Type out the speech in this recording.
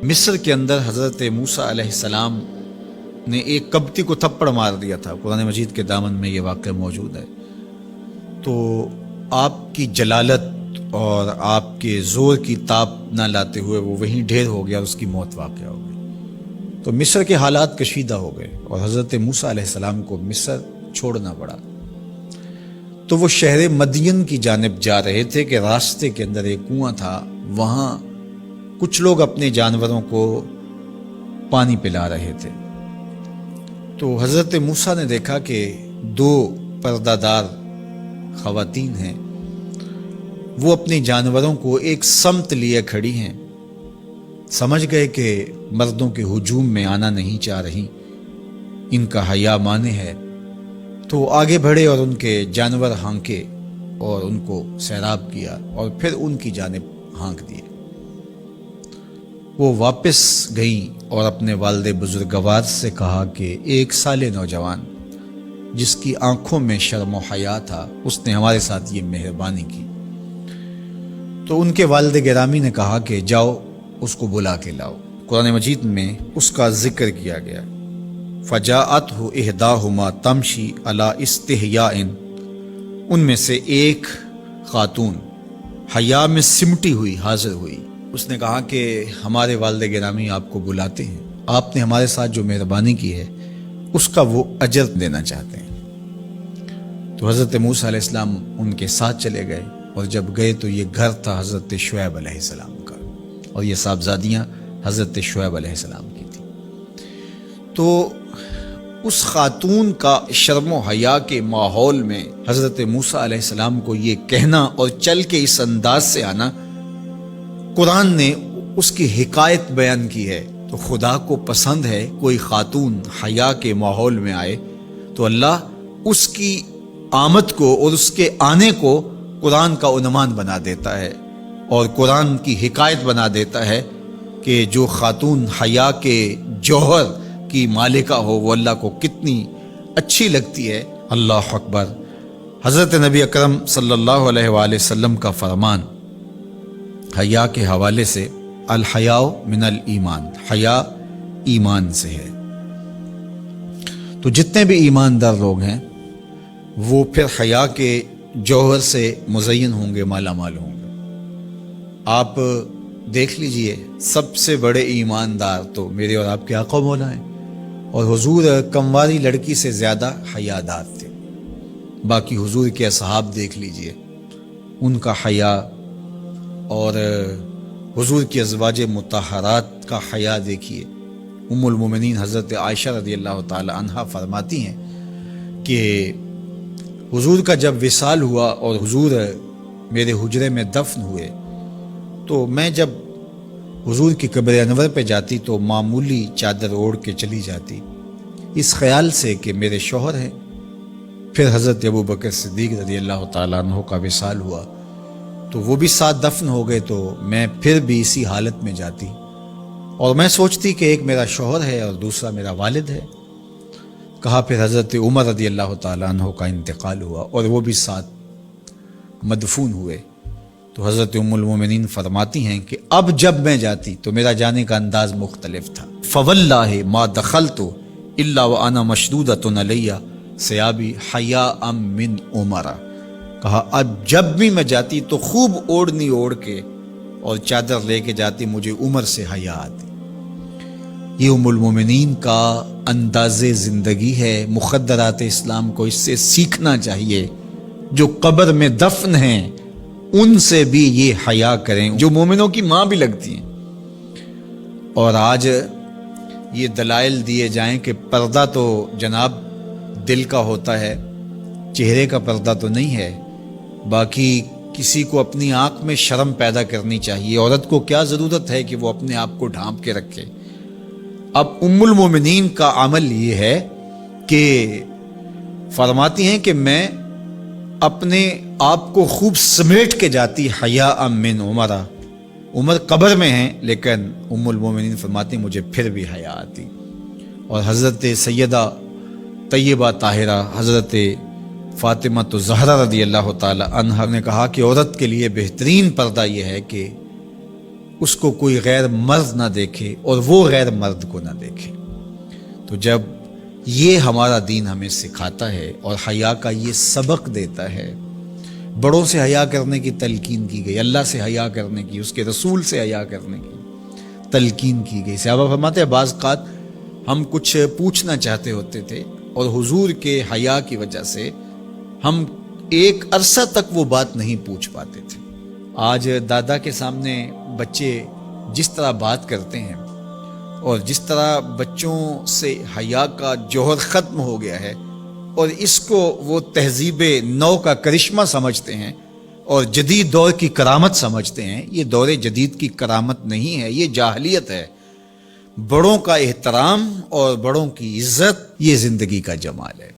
مصر کے اندر حضرت موسیٰ علیہ السلام نے ایک کبتی کو تھپڑ مار دیا تھا۔ قرآن مجید کے دامن میں یہ واقعہ موجود ہے۔ تو آپ کی جلالت اور آپ کے زور کی تاب نہ لاتے ہوئے وہ وہیں ڈھیر ہو گیا اور اس کی موت واقع ہو گئی۔ تو مصر کے حالات کشیدہ ہو گئے اور حضرت موسیٰ علیہ السلام کو مصر چھوڑنا پڑا۔ تو وہ شہر مدین کی جانب جا رہے تھے کہ راستے کے اندر ایک کنواں تھا، وہاں کچھ لوگ اپنے جانوروں کو پانی پلا رہے تھے۔ تو حضرت موسیٰ نے دیکھا کہ دو پردہ دار خواتین ہیں، وہ اپنے جانوروں کو ایک سمت لیے کھڑی ہیں۔ سمجھ گئے کہ مردوں کے ہجوم میں آنا نہیں چاہ رہی، ان کا حیا مانے ہے۔ تو آگے بڑھے اور ان کے جانور ہانکے اور ان کو سیراب کیا اور پھر ان کی جانب ہانک دیے۔ وہ واپس گئیں اور اپنے والد بزرگوار سے کہا کہ ایک سال نوجوان جس کی آنکھوں میں شرم و حیا تھا، اس نے ہمارے ساتھ یہ مہربانی کی۔ تو ان کے والد گرامی نے کہا کہ جاؤ اس کو بلا کے لاؤ۔ قرآن مجید میں اس کا ذکر کیا گیا۔ فجاءتہ احداہما تمشی علی استحیاء، ان میں سے ایک خاتون حیا میں سمٹی ہوئی حاضر ہوئی۔ اس نے کہا کہ ہمارے والد گرامی آپ کو بلاتے ہیں، آپ نے ہمارے ساتھ جو مہربانی کی ہے اس کا وہ اجر دینا چاہتے ہیں۔ تو حضرت موسیٰ علیہ السلام ان کے ساتھ چلے گئے، اور جب گئے تو یہ گھر تھا حضرت شعیب علیہ السلام کا، اور یہ صاحبزادیاں حضرت شعیب علیہ السلام کی تھیں۔ تو اس خاتون کا شرم و حیا کے ماحول میں حضرت موسیٰ علیہ السلام کو یہ کہنا اور چل کے اس انداز سے آنا، قرآن نے اس کی حکایت بیان کی ہے۔ تو خدا کو پسند ہے کوئی خاتون حیا کے ماحول میں آئے تو اللہ اس کی آمد کو اور اس کے آنے کو قرآن کا عنوان بنا دیتا ہے اور قرآن کی حکایت بنا دیتا ہے کہ جو خاتون حیا کے جوہر کی مالکہ ہو وہ اللہ کو کتنی اچھی لگتی ہے۔ اللہ اکبر۔ حضرت نبی اکرم صلی اللہ علیہ وآلہ وسلم کا فرمان حیا کے حوالے سے، الحیاء من الایمان، حیا ایمان سے ہے۔ تو جتنے بھی ایماندار لوگ ہیں وہ پھر حیا کے جوہر سے مزین ہوں گے، مالا مال ہوں گے۔ آپ دیکھ لیجئے سب سے بڑے ایماندار تو میرے اور آپ کے آقا و مولا ہیں، اور حضور کمواری لڑکی سے زیادہ حیادار تھے۔ باقی حضور کے اصحاب دیکھ لیجئے، ان کا حیا اور حضور کی ازواج مطہرات کا حیا دیکھیے۔ ام المومنین حضرت عائشہ رضی اللہ تعالی عنہا فرماتی ہیں کہ حضور کا جب وصال ہوا اور حضور میرے حجرے میں دفن ہوئے تو میں جب حضور کی قبر انور پہ جاتی تو معمولی چادر اوڑھ کے چلی جاتی، اس خیال سے کہ میرے شوہر ہیں۔ پھر حضرت ابوبکر صدیق رضی اللہ تعالیٰ عنہ کا وصال ہوا تو وہ بھی ساتھ دفن ہو گئے، تو میں پھر بھی اسی حالت میں جاتی اور میں سوچتی کہ ایک میرا شوہر ہے اور دوسرا میرا والد ہے۔ کہا پھر حضرت عمر رضی اللہ تعالیٰ عنہ کا انتقال ہوا اور وہ بھی ساتھ مدفون ہوئے۔ تو حضرت ام المومنین فرماتی ہیں کہ اب جب میں جاتی تو میرا جانے کا انداز مختلف تھا۔ فواللہ ما دخلت الا وانا مشدودۃ علی ثیابی حیاء من عمر۔ کہا اب جب بھی میں جاتی تو خوب اوڑھنی اوڑھ کے اور چادر لے کے جاتی، مجھے عمر سے حیا آتی۔ یہ ام المومنین کا انداز زندگی ہے۔ مخدرات اسلام کو اس سے سیکھنا چاہیے۔ جو قبر میں دفن ہیں ان سے بھی یہ حیا کریں، جو مومنوں کی ماں بھی لگتی ہیں۔ اور آج یہ دلائل دیے جائیں کہ پردہ تو جناب دل کا ہوتا ہے، چہرے کا پردہ تو نہیں ہے۔ باقی کسی کو اپنی آنکھ میں شرم پیدا کرنی چاہیے۔ عورت کو کیا ضرورت ہے کہ وہ اپنے آپ کو ڈھانپ کے رکھے؟ اب ام المومنین کا عمل یہ ہے کہ فرماتی ہیں کہ میں اپنے آپ کو خوب سمیٹ کے جاتی حیاء من عمر۔ عمر قبر میں ہیں لیکن ام المومنین فرماتی ہیں مجھے پھر بھی حیا آتی۔ اور حضرت سیدہ طیبہ طاہرہ حضرت فاطمہ تو زہرا رضی اللہ تعالی عنہا نے کہا کہ عورت کے لیے بہترین پردہ یہ ہے کہ اس کو کوئی غیر مرد نہ دیکھے اور وہ غیر مرد کو نہ دیکھے۔ تو جب یہ ہمارا دین ہمیں سکھاتا ہے اور حیا کا یہ سبق دیتا ہے، بڑوں سے حیا کرنے کی تلقین کی گئی، اللہ سے حیا کرنے کی، اس کے رسول سے حیا کرنے کی تلقین کی گئی۔ صحابہ فرماتے ہیں بعض اوقات ہم کچھ پوچھنا چاہتے ہوتے تھے اور حضور کے حیا کی وجہ سے ہم ایک عرصہ تک وہ بات نہیں پوچھ پاتے تھے۔ آج دادا کے سامنے بچے جس طرح بات کرتے ہیں اور جس طرح بچوں سے حیا کا جوہر ختم ہو گیا ہے اور اس کو وہ تہذیب نو کا کرشمہ سمجھتے ہیں اور جدید دور کی کرامت سمجھتے ہیں، یہ دور جدید کی کرامت نہیں ہے، یہ جاہلیت ہے۔ بڑوں کا احترام اور بڑوں کی عزت یہ زندگی کا جمال ہے۔